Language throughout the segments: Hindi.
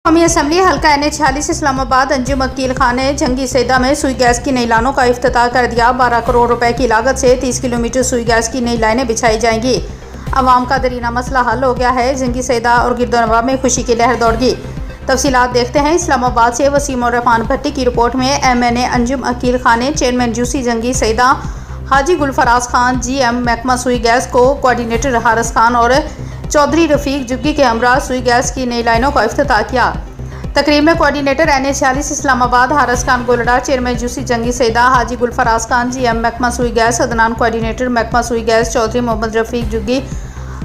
कौमी असम्बली हल्का NH 46 इस्लामाबाद अंजुम अकील खान ने जंगी सैदा में सुई गैस की नई लाइनों का इफ्तिताह कर दिया। 12 करोड़ रुपए की लागत से 30 किलोमीटर सुई गैस की नई लाइनें बिछाई जाएंगी। अवाम का दरीना मसला हल हो गया है। जंगी सैदा और गिरदोनवा में खुशी की लहर दौड़ गई। तफसीलात देखते हैं। इस्लामाबाद से वसीम और रहमान भट्टी की रिपोर्ट में MNA अंजुम अकील खान ने चेयरमैन जूसी जंगी सैदा हाजी गुलफराज खान GM महकमा सुई गैस को कोऑर्डिनेटर हारिस खान और चौधरी रफीक जुग्गी के हमरा सुई गैस की नई लाइनों का इफ्तिताह किया। तकरीब में coordinator NH 46 Islamabad Haris Khan Golda, chairman जूसी जंगी सैदा हाजी गुलफराज खान GM महकमा सुई गैस अदनान, कोऑर्डिनेटर महकमा सुई गैस चौधरी मोहम्मद रफीक जुग्गी,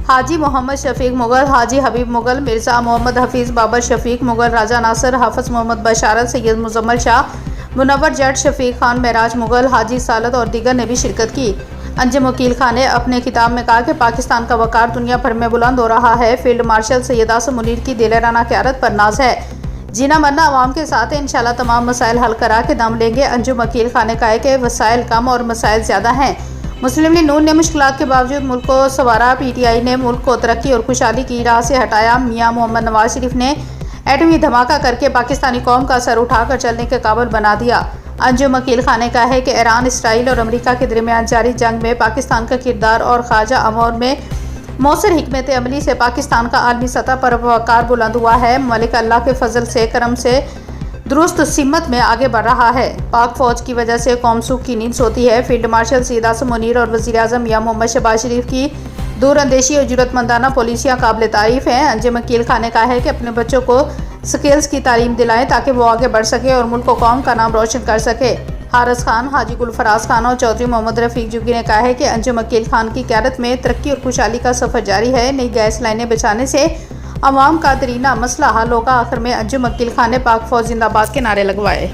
हाजी मोहम्मद शफीक मुगल, हाजी हबीब मुगल, मिर्ज़ा मोहम्मद हफीज़, बाबर शफीक मुगल, राजा नासर, हाफिज़ मोहम्मद बशारत, सैयद मुजम्मल शाह, मुनव्वर जट, शफीक खान, महराज मुगल, हाजी सालत और दीगर ने भी शिरकत की। अंजुम अकील खान ने अपने खिताब में कहा कि पाकिस्तान का वक़ार दुनिया भर में बुलंद हो रहा है। फील्ड मार्शल सैयद आसिम मुनीर की दिलेराना क़यादत पर नाज है। जीना मरना अवाम के साथ है। इंशाल्लाह तमाम मसाइल हल करा के दम लेंगे। अंजुम अकील खान ने कहा है कि वसाइल कम और मसाइल ज़्यादा हैं। मुस्लिम लीग नून ने मुश्किलात के बावजूद मुल्क को संवारा। PTI ने मुल्क को तरक्की और खुशहाली की राह से हटाया। मियाँ मोहम्मद नवाज शरीफ ने एटमी धमाका करके पाकिस्तानी कौम का सर उठाकर चलने के काबिल बना दिया। अंजुम अकील खान ने कहा है कि ईरान, इसराइल और अमेरिका के दरमियान जारी जंग में पाकिस्तान का किरदार और ख्वाजा अमौर में मौसर हिकमत अमली से पाकिस्तान का आलमी सतह पर वक़ार बुलंद हुआ है। मलिक अल्लाह के फजल से करम से दुरुस्त सिमत में आगे बढ़ रहा है। पाक फौज की वजह से कौम सुख की नींद सोती है। फील्ड मार्शल सैयद आसिम मुनीर और वज़ीर आज़म मियाँ मोहम्मद शहबाज शरीफ की दूरअंदेशी और जुर्रतमंदाना पॉलिसियाँ काबिल तारीफ़ हैं। अंजुम अकील खान ने कहा है कि अपने बच्चों को स्किल्स की तालीम दिलाएं ताकि वो आगे बढ़ सके और मुल्क को कौम का नाम रोशन कर सके। हारिस खान, हाजी गुलफराज खान और चौधरी मोहम्मद रफीक जुग्गी ने कहा है कि अंजुम अकील खान की क़यादत में तरक्की और खुशहाली का सफ़र जारी है। नई गैस लाइनें बिछाने से अवाम का दरीना मसला हल होगा। आखिर में अंजुम अकील खान ने पाक फौज जिंदाबाद के नारे लगवाए।